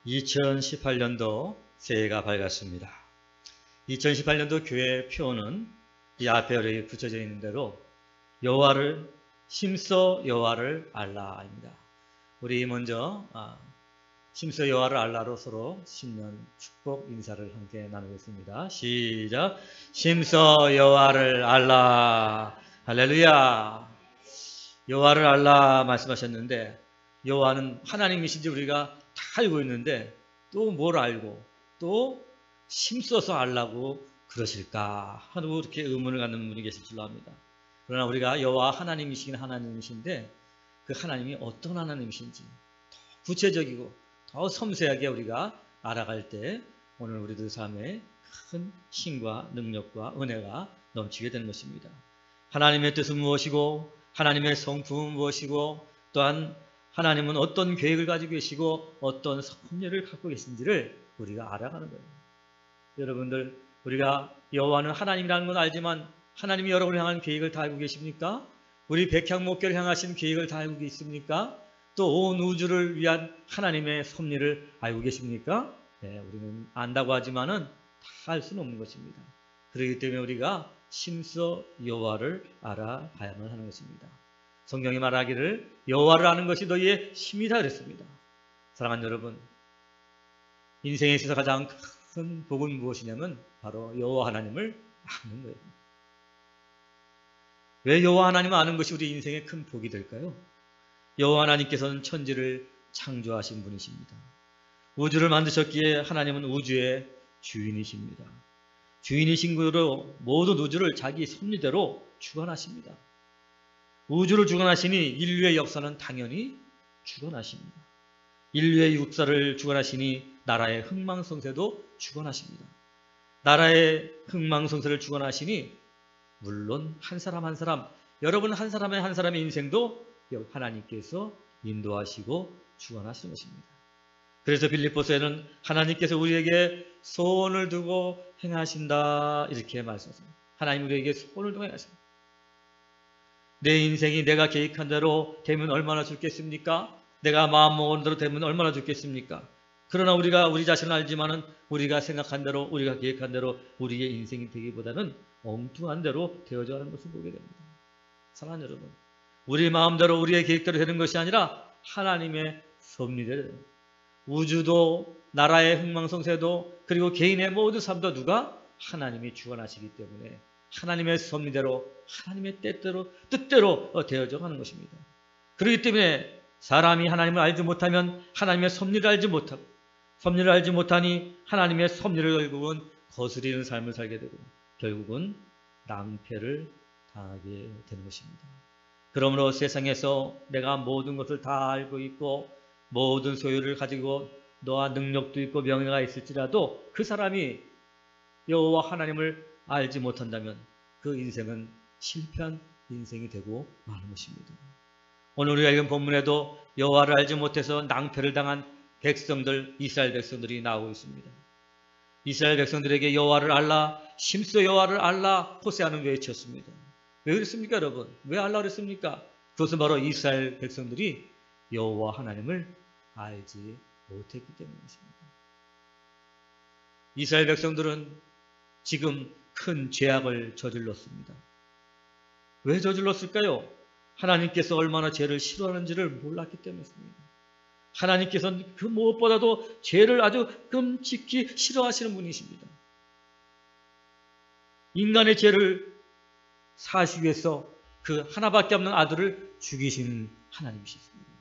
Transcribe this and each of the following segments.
2018년도 새해가 밝았습니다. 2018년도 교회 표어는 이 앞에 여기 붙여져 있는 대로 여호와를 심써 여호와를 알라입니다. 우리 먼저 심써 여호와를 알라로 서로 신년 축복 인사를 함께 나누겠습니다. 시작. 심써 여호와를 알라. 할렐루야. 여호와를 알라 말씀하셨는데 여호와는 하나님이신지 우리가 다 알고 있는데 또 뭘 알고 또 심써서 알라고 그러실까 하고 이렇게 의문을 갖는 분이 계실 줄로 압니다. 그러나 우리가 여호와 하나님이시긴 하나님이신데 그 하나님이 어떤 하나님이신지 더 구체적이고 더 섬세하게 우리가 알아갈 때 오늘 우리들 삶에 큰 힘과 능력과 은혜가 넘치게 되는 것입니다. 하나님의 뜻은 무엇이고 하나님의 성품은 무엇이고 또한 하나님은 어떤 계획을 가지고 계시고 어떤 섭리를 갖고 계신지를 우리가 알아가는 거예요. 여러분들 우리가 여호와는 하나님이라는 건 알지만 하나님이 여러분을 향한 계획을 다 알고 계십니까? 우리 백향목교를 향하신 계획을 다 알고 계십니까? 또 온 우주를 위한 하나님의 섭리를 알고 계십니까? 네, 우리는 안다고 하지만은 다 알 수는 없는 것입니다. 그렇기 때문에 우리가 심써 여호와를 알아가야만 하는 것입니다. 성경이 말하기를 여호와를 아는 것이 너희의 힘이다 그랬습니다. 사랑하는 여러분, 인생에 있어서 가장 큰 복은 무엇이냐면 바로 여호와 하나님을 아는 거예요. 왜 여호와 하나님을 아는 것이 우리 인생의 큰 복이 될까요? 여호와 하나님께서는 천지를 창조하신 분이십니다. 우주를 만드셨기에 하나님은 우주의 주인이십니다. 주인이신 그로 모든 우주를 자기 섭리대로 주관하십니다. 우주를 주관하시니 인류의 역사는 당연히 주관하십니다. 인류의 역사를 주관하시니 나라의 흥망성쇠도 주관하십니다. 나라의 흥망성쇠를 주관하시니 물론 한 사람 한 사람, 여러분 한 사람의 인생도 하나님께서 인도하시고 주관하시는 것입니다. 그래서 빌립보서에는 하나님께서 우리에게 소원을 두고 행하신다 이렇게 말씀하십니다. 하나님 우리에게 소원을 두고 행하십니다. 내 인생이 내가 계획한 대로 되면 얼마나 좋겠습니까? 내가 마음먹은 대로 되면 얼마나 좋겠습니까? 그러나 우리가 우리 자신을 알지만은 우리가 생각한 대로 우리가 계획한 대로 우리의 인생이 되기보다는 엉뚱한 대로 되어져 가는 것을 보게 됩니다. 사랑하는 여러분, 우리 마음대로 우리의 계획대로 되는 것이 아니라 하나님의 섭리대로 우주도 나라의 흥망성쇠도 그리고 개인의 모든 삶도 누가? 하나님이 주관하시기 때문에 하나님의 섭리대로 하나님의 뜻대로 되어져 가는 것입니다. 그렇기 때문에 사람이 하나님을 알지 못하면 하나님의 섭리를 알지 못하고 섭리를 알지 못하니 하나님의 섭리를 결국은 거스리는 삶을 살게 되고 결국은 낭패를 당하게 되는 것입니다. 그러므로 세상에서 내가 모든 것을 다 알고 있고 모든 소유를 가지고 너와 능력도 있고 명예가 있을지라도 그 사람이 여호와 하나님을 알지 못한다면 그 인생은 실패한 인생이 되고 마는 것입니다. 오늘 우리가 읽은 본문에도 여호와를 알지 못해서 낭패를 당한 백성들, 이스라엘 백성들이 나오고 있습니다. 이스라엘 백성들에게 여호와를 알라, 심써 여호와를 알라, 호세아는 외쳤습니다. 왜 그랬습니까, 여러분? 왜 알라 그랬습니까? 그것은 바로 이스라엘 백성들이 여호와 하나님을 알지 못했기 때문입니다. 이스라엘 백성들은 지금 큰 죄악을 저질렀습니다. 왜 저질렀을까요? 하나님께서 얼마나 죄를 싫어하는지를 몰랐기 때문입니다. 하나님께서는 그 무엇보다도 죄를 아주 끔찍히 싫어하시는 분이십니다. 인간의 죄를 사하시기 위해서 그 하나밖에 없는 아들을 죽이신 하나님이셨습니다.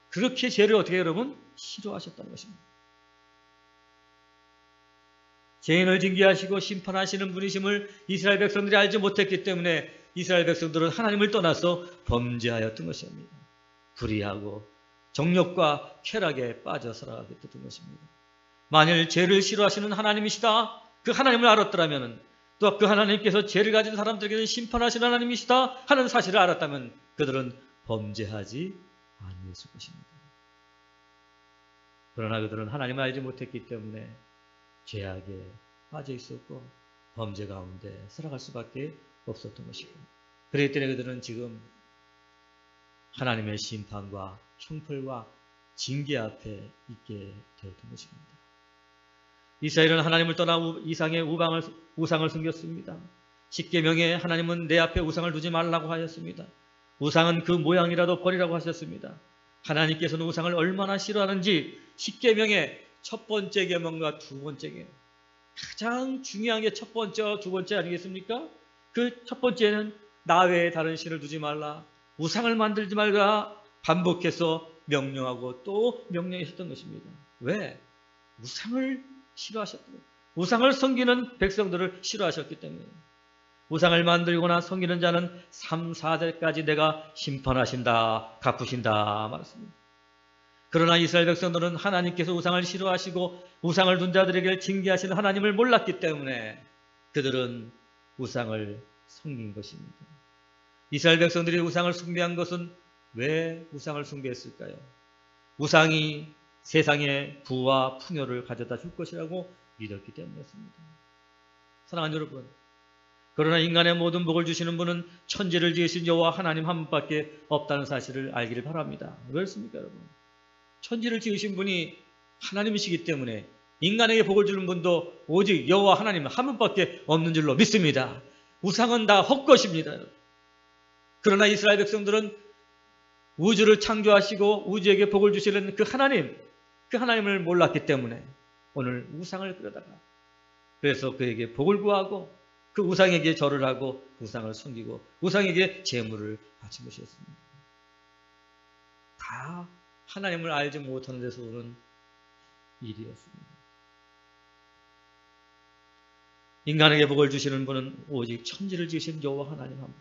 그렇게 죄를 어떻게 여러분? 싫어하셨다는 것입니다. 죄인을 징계하시고 심판하시는 분이심을 이스라엘 백성들이 알지 못했기 때문에 이스라엘 백성들은 하나님을 떠나서 범죄하였던 것입니다. 불의하고 정욕과 쾌락에 빠져 살아가게 됐던 것입니다. 만일 죄를 싫어하시는 하나님이시다, 그 하나님을 알았더라면 또 그 하나님께서 죄를 가진 사람들에게는 심판하시는 하나님이시다 하는 사실을 알았다면 그들은 범죄하지 아니했을 것입니다. 그러나 그들은 하나님을 알지 못했기 때문에 죄악에 빠져 있었고 범죄 가운데 살아갈 수밖에 없었던 것이고 그렇기 때문에 그들은 지금 하나님의 심판과 형벌과 징계 앞에 있게 되었던 것입니다. 이스라엘은 하나님을 떠나 이상의 우상을 숨겼습니다. 십계명에 하나님은 내 앞에 우상을 두지 말라고 하셨습니다. 우상은 그 모양이라도 버리라고 하셨습니다. 하나님께서는 우상을 얼마나 싫어하는지 십계명의 첫 번째 계명과 두 번째 계명, 가장 중요한 게 첫 번째와 두 번째 아니겠습니까? 그 첫 번째는 나 외에 다른 신을 두지 말라, 우상을 만들지 말라 반복해서 명령하고 또 명령하셨던 것입니다. 왜? 우상을 싫어하셨던 거예요. 우상을 섬기는 백성들을 싫어하셨기 때문에. 우상을 만들거나 섬기는 자는 3, 4대까지 내가 심판하신다, 갚으신다 말했습니다. 그러나 이스라엘 백성들은 하나님께서 우상을 싫어하시고 우상을 둔 자들에게 징계하시는 하나님을 몰랐기 때문에 그들은 우상을 섬긴 것입니다. 이스라엘 백성들이 우상을 숭배한 것은 왜 우상을 숭배했을까요? 우상이 세상에 부와 풍요를 가져다 줄 것이라고 믿었기 때문이었습니다. 사랑하는 여러분, 그러나 인간의 모든 복을 주시는 분은 천지를 지으신 여호와 하나님 한 분밖에 없다는 사실을 알기를 바랍니다. 왜 그렇습니까, 여러분? 천지를 지으신 분이 하나님이시기 때문에 인간에게 복을 주는 분도 오직 여호와 하나님 한 분밖에 없는 줄로 믿습니다. 우상은 다 헛것입니다. 그러나 이스라엘 백성들은 우주를 창조하시고 우주에게 복을 주시는 그 하나님을 몰랐기 때문에 오늘 우상을 끓여다가 그래서 그에게 복을 구하고 그 우상에게 절을 하고 우상을 섬기고 우상에게 제물을 바친 것이었습니다. 다 하나님을 알지 못하는 데서 오는 일이었습니다. 인간에게 복을 주시는 분은 오직 천지를 지으신 여호와 하나님 한 분.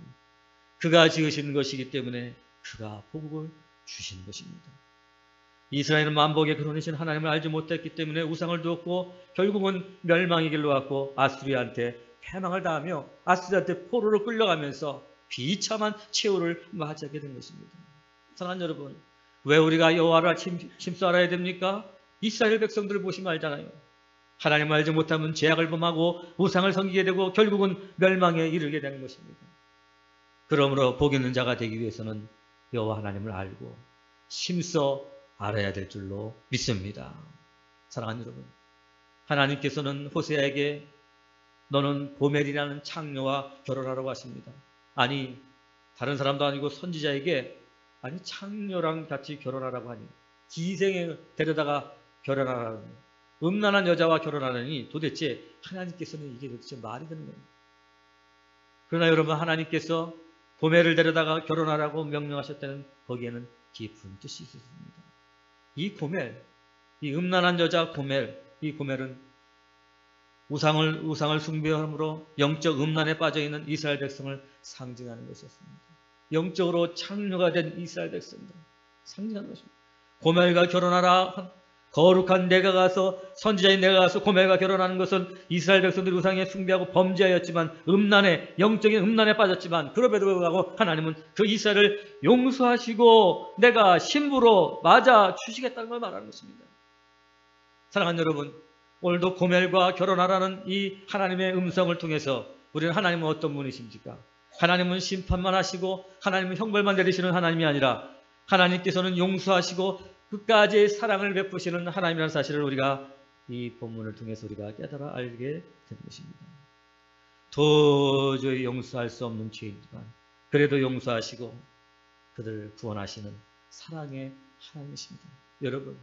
그가 지으신 것이기 때문에 그가 복을 주신 것입니다. 이스라엘은 만복의 근원이신 하나님을 알지 못했기 때문에 우상을 두었고 결국은 멸망의 길로 갔고 아수리한테 패망을 당하며 아수리한테 포로로 끌려가면서 비참한 최후를 맞이하게 된 것입니다. 사랑하는 여러분, 왜 우리가 여호와를 심수 알아야 됩니까? 이스라엘 백성들을 보시면 알잖아요. 하나님을 알지 못하면 죄악을 범하고 우상을 섬기게 되고 결국은 멸망에 이르게 되는 것입니다. 그러므로 복 있는 자가 되기 위해서는 여호와 하나님을 알고 심써 알아야 될 줄로 믿습니다. 사랑하는 여러분, 하나님께서는 호세아에게 너는 고멜이라는 창녀와 결혼하라고 하십니다. 아니, 다른 사람도 아니고 선지자에게 아니 창녀랑 같이 결혼하라고 하니 기생에 데려다가 결혼하라는 음란한 여자와 결혼하느니 도대체 하나님께서는 이게 도대체 말이 되는 거예요. 그러나 여러분, 하나님께서 고멜을 데려다가 결혼하라고 명령하셨다는 거기에는 깊은 뜻이 있었습니다. 이 고멜, 이 음란한 여자 고멜, 이 고멜은 우상을 숭배함으로 영적 음란에 빠져있는 이스라엘 백성을 상징하는 것이었습니다. 영적으로 창녀가 된 이스라엘 백성들 상징하는 것입니다. 고멜과 결혼하라. 거룩한 내가 가서 선지자인 내가 가서 고멜과 결혼하는 것은 이스라엘 백성들이 우상에 숭배하고 범죄하였지만 영적인 음란에 빠졌지만 그럼에도 불구하고 하나님은 그 이스라엘을 용서하시고 내가 신부로 맞아 주시겠다는 걸 말하는 것입니다. 사랑하는 여러분, 오늘도 고멜과 결혼하라는 이 하나님의 음성을 통해서 우리는 하나님은 어떤 분이십니까? 하나님은 심판만 하시고 하나님은 형벌만 내리시는 하나님이 아니라 하나님께서는 용서하시고 끝까지 사랑을 베푸시는 하나님이라는 사실을 우리가 이 본문을 통해서 우리가 깨달아 알게 된 것입니다. 도저히 용서할 수 없는 죄인지만 그래도 용서하시고 그들을 구원하시는 사랑의 하나님이십니다. 여러분,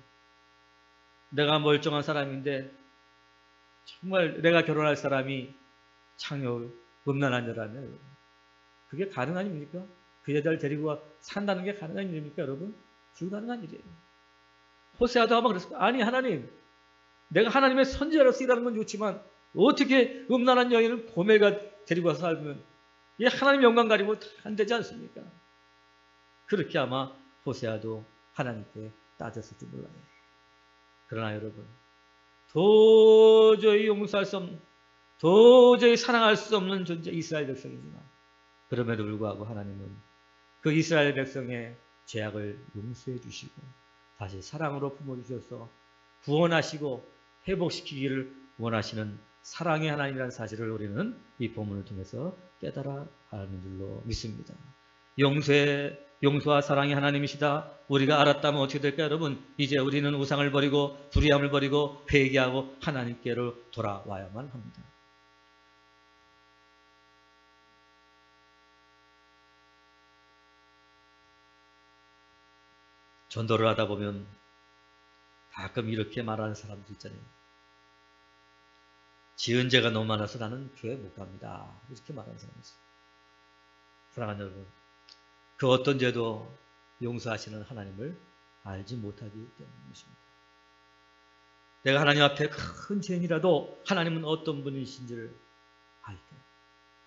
내가 멀쩡한 사람인데 정말 내가 결혼할 사람이 창녀 음란한 여라면 그게 가능한 일입니까? 그 여자를 데리고 산다는 게 가능한 일입니까, 여러분? 불가능한 일이에요. 호세아도 아마 그랬을 거예요. 아니, 하나님, 내가 하나님의 선지자로서 일하는 건 좋지만 어떻게 음란한 여인을 고멜과 데리고 와서 살면 이게 하나님 영광 가리고 안 되지 않습니까? 그렇게 아마 호세아도 하나님께 따졌을지 몰라요. 그러나 여러분, 도저히 용서할 수 없는, 도저히 사랑할 수 없는 존재 이스라엘 백성이지만 그럼에도 불구하고 하나님은 그 이스라엘 백성의 죄악을 용서해 주시고 다시 사랑으로 품어주셔서 구원하시고 회복시키기를 원하시는 사랑의 하나님이라는 사실을 우리는 이 본문을 통해서 깨달아 아는 줄로 믿습니다. 용서의 용서와 사랑의 하나님이시다 우리가 알았다면 어떻게 될까요, 여러분? 이제 우리는 우상을 버리고 불의함을 버리고 회개하고 하나님께로 돌아와야만 합니다. 전도를 하다 보면 가끔 이렇게 말하는 사람들 있잖아요. 지은 죄가 너무 많아서 나는 교회 못 갑니다. 이렇게 말하는 사람이 있어요. 사랑하는 여러분, 그 어떤 죄도 용서하시는 하나님을 알지 못하기 때문입니다. 내가 하나님 앞에 큰 죄인이라도 하나님은 어떤 분이신지를 알 때,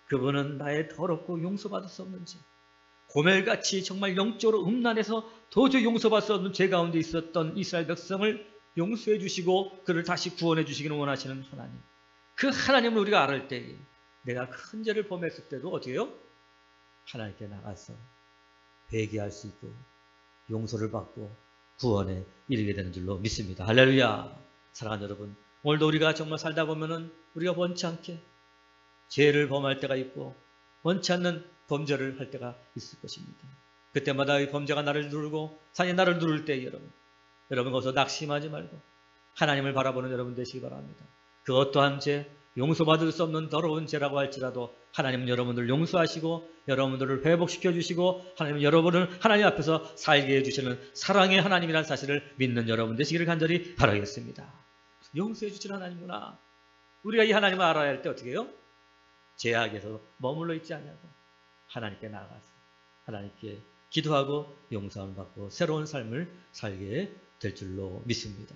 그분은 나의 더럽고 용서받을 수 없는 죄, 고멜같이 정말 영적으로 음란해서 도저히 용서받을 수 없는 죄 가운데 있었던 이스라엘 백성을 용서해 주시고 그를 다시 구원해 주시기를 원하시는 하나님, 그 하나님을 우리가 알을 때, 내가 큰 죄를 범했을 때도 어떻게 해요? 하나님께 나가서 회개할 수 있고 용서를 받고 구원에 이르게 되는 줄로 믿습니다. 할렐루야. 사랑하는 여러분, 오늘도 우리가 정말 살다 보면은 우리가 원치 않게 죄를 범할 때가 있고 원치 않는 범죄를 할 때가 있을 것입니다. 그때마다 이 범죄가 나를 누르고 산이 나를 누를 때 여러분 거기서 낙심하지 말고 하나님을 바라보는 여러분 되시기 바랍니다. 그 어떠한 죄, 용서받을 수 없는 더러운 죄라고 할지라도 하나님은 여러분들을 용서하시고 여러분들을 회복시켜 주시고 하나님은 여러분을 하나님 앞에서 살게 해주시는 사랑의 하나님이라는 사실을 믿는 여러분 되시기를 간절히 바라겠습니다. 용서해 주시는 하나님구나. 우리가 이 하나님을 알아야 할 때 어떻게 해요? 죄악에서 머물러 있지 않냐고 하나님께 나아가서 하나님께 기도하고 용서함을 받고 새로운 삶을 살게 될 줄로 믿습니다.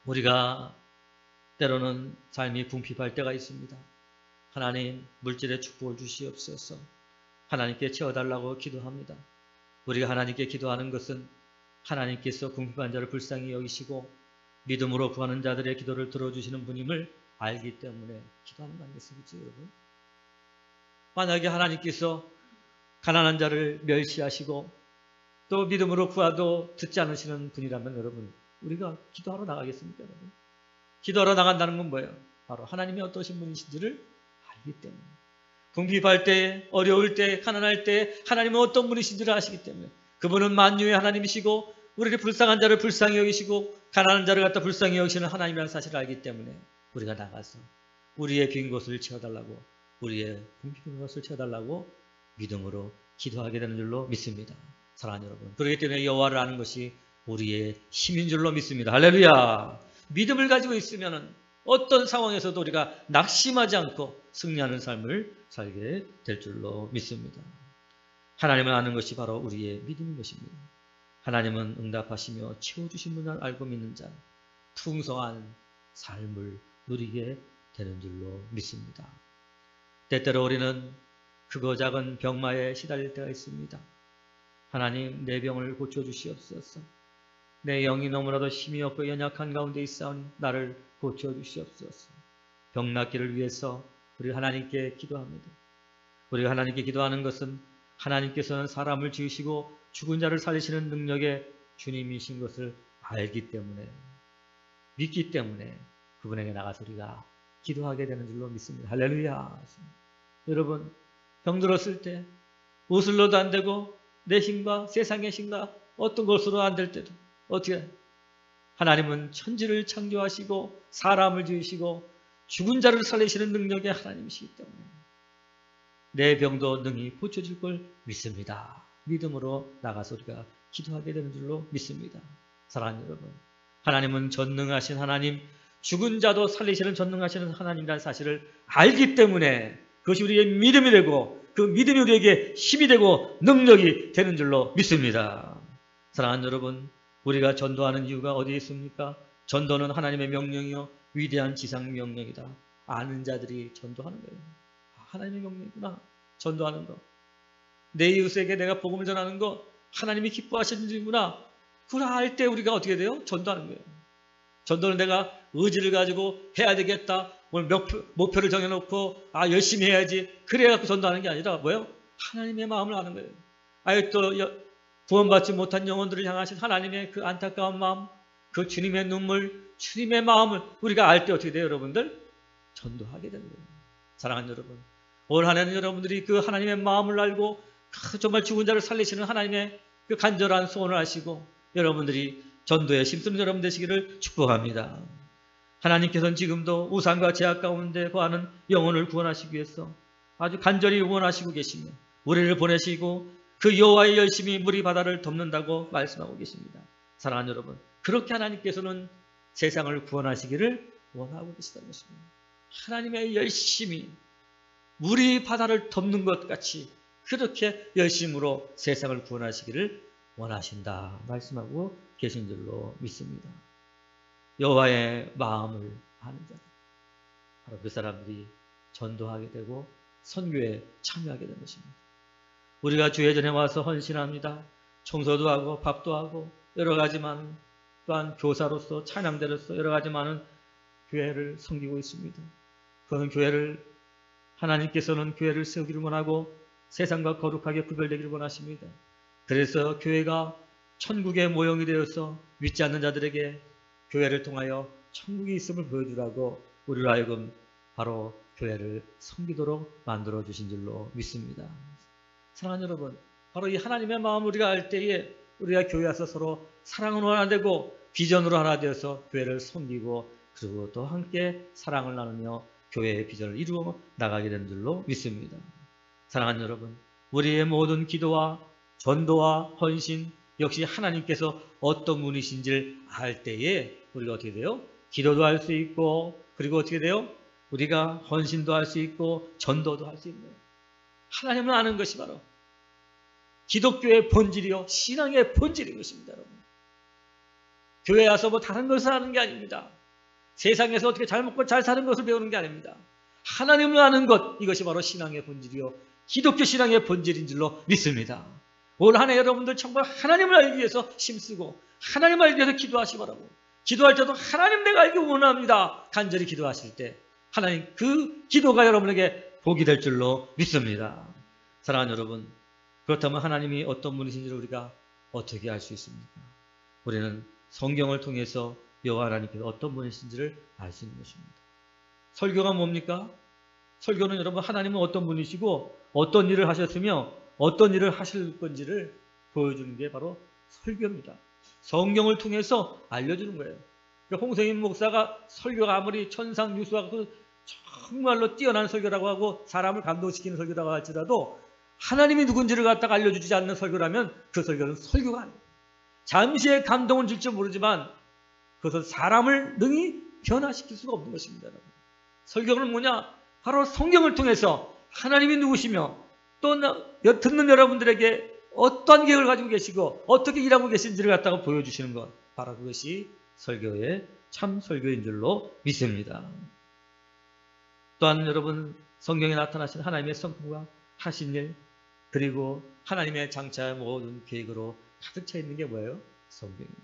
우리가 때로는 삶이 궁핍할 때가 있습니다. 하나님, 물질의 축복을 주시옵소서. 하나님께 채워달라고 기도합니다. 우리가 하나님께 기도하는 것은 하나님께서 궁핍한 자를 불쌍히 여기시고 믿음으로 구하는 자들의 기도를 들어주시는 분임을 알기 때문에 기도하는 거 아니겠습니까, 여러분? 만약에 하나님께서 가난한 자를 멸시하시고 또 믿음으로 구하도 듣지 않으시는 분이라면 여러분, 우리가 기도하러 나가겠습니까, 여러분? 기도하러 나간다는 건 뭐예요? 바로 하나님이 어떠신 분이신지를 알기 때문에, 궁핍할 때, 어려울 때, 가난할 때 하나님은 어떤 분이신지를 아시기 때문에, 그분은 만유의 하나님이시고 우리를 불쌍한 자를 불쌍히 여기시고 가난한 자를 갖다 불쌍히 여기시는 하나님이라는 사실을 알기 때문에 우리가 나가서 우리의 빈 곳을 채워달라고, 우리의 궁핍한 것을 채워달라고 믿음으로 기도하게 되는 줄로 믿습니다. 사랑하는 여러분, 그렇기 때문에 여호와를 아는 것이 우리의 힘인 줄로 믿습니다. 할렐루야. 믿음을 가지고 있으면 어떤 상황에서도 우리가 낙심하지 않고 승리하는 삶을 살게 될 줄로 믿습니다. 하나님을 아는 것이 바로 우리의 믿음인 것입니다. 하나님은 응답하시며 채워주신 분을 알고 믿는 자, 풍성한 삶을 누리게 되는 줄로 믿습니다. 때때로 우리는 크고 작은 병마에 시달릴 때가 있습니다. 하나님, 내 병을 고쳐주시옵소서. 내 영이 너무나도 힘이 없고 연약한 가운데 있사오니 나를 고쳐주시옵소서. 병 낫기를 위해서 우리 하나님께 기도합니다. 우리가 하나님께 기도하는 것은 하나님께서는 사람을 지으시고 죽은 자를 살리시는 능력의 주님이신 것을 알기 때문에, 믿기 때문에 그분에게 나가서 우리가 기도하게 되는 줄로 믿습니다. 할렐루야. 여러분, 병들었을 때 옷을로도 안 되고 내 힘과 세상의 힘과 어떤 것으로 안 될 때도 어떻게 하나님은 천지를 창조하시고 사람을 지으시고 죽은 자를 살리시는 능력의 하나님이시기 때문에 내 병도 능히 고쳐질 걸 믿습니다. 믿음으로 나가서 우리가 기도하게 되는 줄로 믿습니다. 사랑하는 여러분, 하나님은 전능하신 하나님, 죽은 자도 살리시는 전능하시는 하나님이라는 사실을 알기 때문에 그것이 우리의 믿음이 되고 그 믿음이 우리에게 힘이 되고 능력이 되는 줄로 믿습니다. 사랑하는 여러분, 우리가 전도하는 이유가 어디에 있습니까? 전도는 하나님의 명령이요 위대한 지상 명령이다. 아는 자들이 전도하는 거예요. 하나님의 명령이구나. 전도하는 거. 내 이웃에게 내가 복음을 전하는 거 하나님이 기뻐하시는 일이구나. 그걸 알 때 우리가 어떻게 돼요? 전도하는 거예요. 전도는 내가 의지를 가지고 해야 되겠다. 오늘 목표를 정해놓고 열심히 해야지. 그래갖고 전도하는 게 아니라 뭐예요? 하나님의 마음을 아는 거예요. 또 구원받지 못한 영혼들을 향하신 하나님의 그 안타까운 마음, 그 주님의 눈물, 주님의 마음을 우리가 알 때 어떻게 돼요, 여러분들? 전도하게 되는 거예요. 사랑하는 여러분, 올 한 해는 여러분들이 그 하나님의 마음을 알고 정말 죽은 자를 살리시는 하나님의 그 간절한 소원을 하시고 여러분들이 전도에 힘쓰는 여러분 되시기를 축복합니다. 하나님께서는 지금도 우상과 죄악 가운데 거하는 영혼을 구원하시기 위해서 아주 간절히 원하시고 계시며 우리를 보내시고 그 여호와의 열심히 물이 바다를 덮는다고 말씀하고 계십니다. 사랑하는 여러분, 그렇게 하나님께서는 세상을 구원하시기를 원하고 계시다는 것입니다. 하나님의 열심히 물이 바다를 덮는 것 같이 그렇게 열심으로 세상을 구원하시기를 원하신다 말씀하고 계신 줄로 믿습니다. 여호와의 마음을 아는 자들, 바로 그 사람들이 전도하게 되고 선교에 참여하게 된 것입니다. 우리가 주의 전에 와서 헌신합니다. 청소도 하고 밥도 하고 여러 가지 많은, 또한 교사로서 찬양대로서 여러 가지 많은 교회를 섬기고 있습니다. 그런 교회를 하나님께서는 교회를 세우기를 원하고 세상과 거룩하게 구별되기를 원하십니다. 그래서 교회가 천국의 모형이 되어서 믿지 않는 자들에게 교회를 통하여 천국이 있음을 보여주라고 우리로 하여금 바로 교회를 섬기도록 만들어 주신 줄로 믿습니다. 사랑하는 여러분, 바로 이 하나님의 마음을 우리가 알 때에 우리가 교회 와서 서로 사랑으로 하나 되고 비전으로 하나 되어서 교회를 섬기고 그리고 또 함께 사랑을 나누며 교회의 비전을 이루어 나가게 된 줄로 믿습니다. 사랑하는 여러분, 우리의 모든 기도와 전도와 헌신 역시 하나님께서 어떤 분이신지를 알 때에 우리가 어떻게 돼요? 기도도 할 수 있고 그리고 어떻게 돼요? 우리가 헌신도 할 수 있고 전도도 할 수 있는 거예요. 하나님을 아는 것이 바로 기독교의 본질이요 신앙의 본질인 것입니다. 여러분. 교회에 와서 뭐 다른 것을 하는 게 아닙니다. 세상에서 어떻게 잘 먹고 잘 사는 것을 배우는 게 아닙니다. 하나님을 아는 것, 이것이 바로 신앙의 본질이요 기독교 신앙의 본질인 줄로 믿습니다. 올 한 해 여러분들 정말 하나님을 알기 위해서 힘쓰고 하나님을 알기 위해서 기도하시기 바라고, 기도할 때도 하나님 내가 알기 원합니다 간절히 기도하실 때 하나님 그 기도가 여러분에게 복이 될 줄로 믿습니다. 사랑하는 여러분, 그렇다면 하나님이 어떤 분이신지를 우리가 어떻게 알 수 있습니까? 우리는 성경을 통해서 여호와 하나님께서 어떤 분이신지를 알 수 있는 것입니다. 설교가 뭡니까? 설교는 여러분 하나님은 어떤 분이시고 어떤 일을 하셨으며 어떤 일을 하실 건지를 보여주는 게 바로 설교입니다. 성경을 통해서 알려주는 거예요. 홍성인 목사가 설교가 아무리 천상유수하고 정말로 뛰어난 설교라고 하고 사람을 감동시키는 설교라고 할지라도 하나님이 누군지를 갖다가 알려주지 않는 설교라면 그 설교는 설교가 아니에요. 잠시의 감동은 줄지 모르지만 그것은 사람을 능히 변화시킬 수가 없는 것입니다. 여러분. 설교는 뭐냐? 바로 성경을 통해서 하나님이 누구시며 또 듣는 여러분들에게 어떠한 계획을 가지고 계시고 어떻게 일하고 계신지를 갖다가 보여주시는 것, 바로 그것이 설교의 참 설교인 줄로 믿습니다. 또한 여러분 성경에 나타나신 하나님의 성품과 하신 일, 그리고 하나님의 장차 모든 계획으로 가득 차 있는 게 뭐예요? 성경입니다.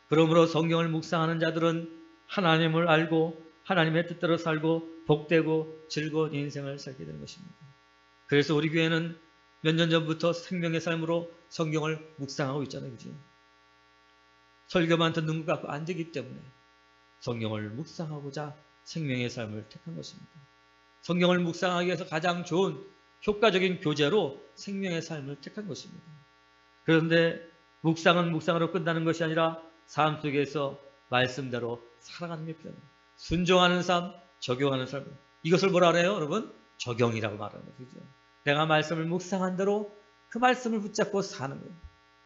그러므로 성경을 묵상하는 자들은 하나님을 알고 하나님의 뜻대로 살고 복되고 즐거운 인생을 살게 되는 것입니다. 그래서 우리 교회는 몇 년 전부터 생명의 삶으로 성경을 묵상하고 있잖아요. 그죠? 설교만 듣는 것 같고 안 되기 때문에 성경을 묵상하고자 생명의 삶을 택한 것입니다. 성경을 묵상하기 위해서 가장 좋은 효과적인 교재로 생명의 삶을 택한 것입니다. 그런데 묵상은 묵상으로 끝나는 것이 아니라 삶 속에서 말씀대로 살아가는 게 필요합니다. 순종하는 삶, 적용하는 삶. 이것을 뭐라 그래요, 여러분? 적용이라고 말하는 거죠. 내가 말씀을 묵상한 대로 그 말씀을 붙잡고 사는 거예요.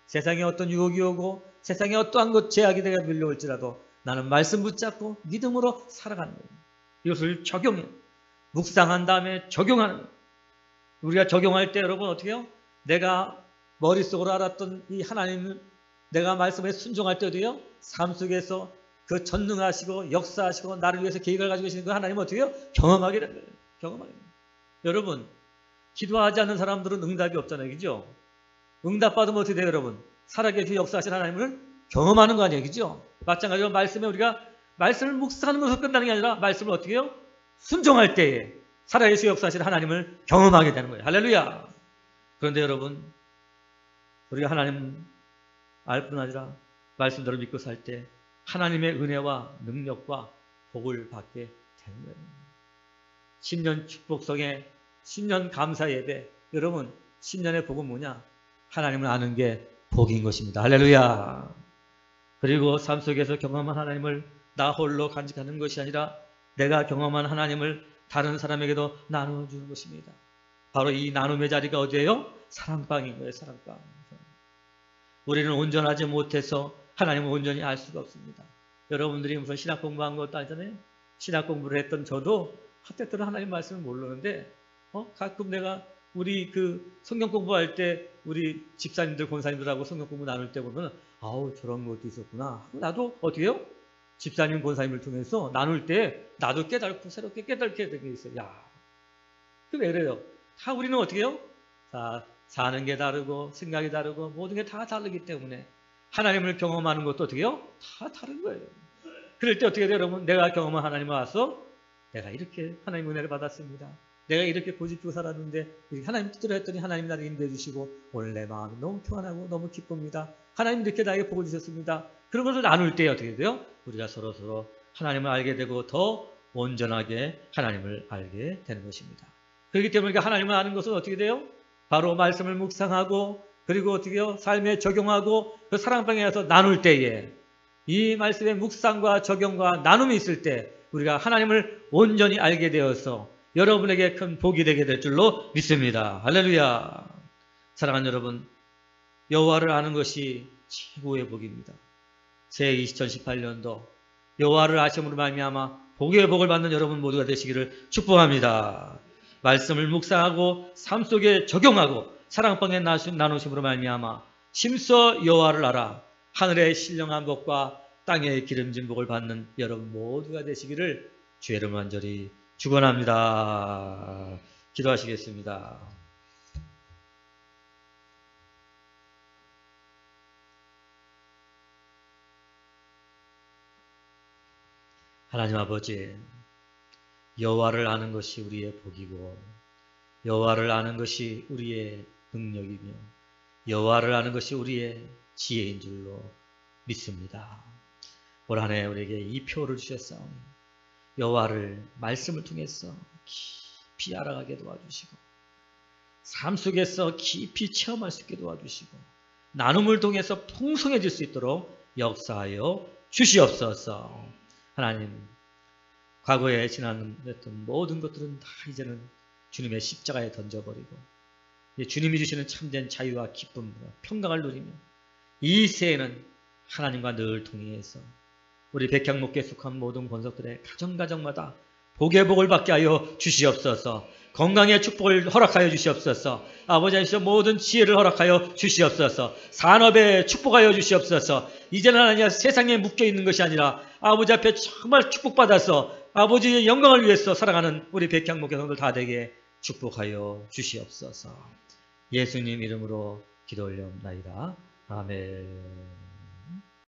세상에 어떤 유혹이 오고 세상에 어떠한 것 제약이 내가 밀려올지라도 나는 말씀 붙잡고 믿음으로 살아가는 거예요. 이것을 적용해요. 묵상한 다음에 적용하는 거예요. 우리가 적용할 때 여러분 어떻게 해요? 내가 머릿속으로 알았던 이 하나님을 내가 말씀에 순종할 때도요, 삶 속에서 그 전능하시고 역사하시고 나를 위해서 계획을 가지고 계시는 그 하나님을 어떻게 해요? 경험하게 된 거예요. 경험하게 됩니다. 여러분, 기도하지 않는 사람들은 응답이 없잖아요. 그죠? 응답받으면 어떻게 돼요, 여러분? 살아계신 역사하신 하나님을 경험하는 거 아니에요. 그죠? 마찬가지로 말씀에 우리가 말씀을 묵상하는 것으로 끝나는 게 아니라 말씀을 어떻게 해요? 순종할 때에 살아계신 역사하신 하나님을 경험하게 되는 거예요. 할렐루야! 그런데 여러분, 우리가 하나님 알 뿐 아니라 말씀대로 믿고 살 때 하나님의 은혜와 능력과 복을 받게 되는 거예요. 신년 축복성에 신년 감사 예배, 여러분 10년의 복은 뭐냐? 하나님을 아는 게 복인 것입니다. 할렐루야. 그리고 삶 속에서 경험한 하나님을 나 홀로 간직하는 것이 아니라 내가 경험한 하나님을 다른 사람에게도 나눠주는 것입니다. 바로 이 나눔의 자리가 어디예요? 사랑방인 거예요. 사랑방. 우리는 온전하지 못해서 하나님을 온전히 알 수가 없습니다. 여러분들이 무슨 신학 공부한 것도 아니잖아요. 신학 공부를 했던 저도 때때로 하나님 말씀을 모르는데 가끔 내가 우리 그 성경 공부할 때 우리 집사님들 권사님들하고 성경 공부 나눌 때 보면 아우 저런 것도 있었구나. 나도 어떻게 해요? 집사님 권사님을 통해서 나눌 때 나도 깨닫고 새롭게 깨닫게 되는 게 있어요. 야, 그게 왜 그래요? 다 우리는 어떻게 해요? 다 사는 게 다르고 생각이 다르고 모든 게 다 다르기 때문에 하나님을 경험하는 것도 어떻게 해요? 다 다른 거예요. 그럴 때 어떻게 돼요, 여러분? 내가 경험한 하나님을 와서 내가 이렇게 하나님 은혜를 받았습니다. 내가 이렇게 고집지고 살았는데 하나님 뜻대로 했더니 하나님 나를 인도해 주시고 오늘 내 마음이 너무 평안하고 너무 기쁩니다. 하나님 이렇게 나에게 복을 주셨습니다. 그런 것을 나눌 때 어떻게 돼요? 우리가 서로 하나님을 알게 되고 더 온전하게 하나님을 알게 되는 것입니다. 그렇기 때문에 하나님을 아는 것은 어떻게 돼요? 바로 말씀을 묵상하고 그리고 어떻게 해요? 삶에 적용하고 그 사랑방에 가서 나눌 때에 이 말씀의 묵상과 적용과 나눔이 있을 때 우리가 하나님을 온전히 알게 되어서 여러분에게 큰 복이 되게 될 줄로 믿습니다. 할렐루야. 사랑하는 여러분, 여호와를 아는 것이 최고의 복입니다. 새 2018년도 여호와를 아심으로 말미암아 복의 복을 받는 여러분 모두가 되시기를 축복합니다. 말씀을 묵상하고 삶 속에 적용하고 사랑방에 나누심으로 말미암아 심서 여호와를 알아 하늘의 신령한 복과 땅의 기름진 복을 받는 여러분 모두가 되시기를 주의 이름 간절히 축원합니다. 기도하시겠습니다. 하나님 아버지, 여호와를 아는 것이 우리의 복이고 여호와를 아는 것이 우리의 능력이며 여호와를 아는 것이 우리의 지혜인 줄로 믿습니다. 올 한 해 우리에게 이 표를 주셨사오니 여호와를 말씀을 통해서 깊이 알아가게 도와주시고 삶 속에서 깊이 체험할 수 있게 도와주시고 나눔을 통해서 풍성해질 수 있도록 역사하여 주시옵소서. 하나님, 과거에 지나갔던 모든 것들은 다 이제는 주님의 십자가에 던져버리고 주님이 주시는 참된 자유와 기쁨과 평강을 누리며 이 새해는 하나님과 늘 동행해서 우리 백향목교에 속한 모든 권속들의 가정가정마다 복의 복을 받게 하여 주시옵소서. 건강의 축복을 허락하여 주시옵소서. 아버지 하나님 모든 지혜를 허락하여 주시옵소서. 산업에 축복하여 주시옵소서. 이제는 하나님 세상에 묶여있는 것이 아니라 아버지 앞에 정말 축복받아서 아버지의 영광을 위해서 살아가는 우리 백향목교 성도들 다 되게 축복하여 주시옵소서. 예수님 이름으로 기도 올려옵나이다. 아멘.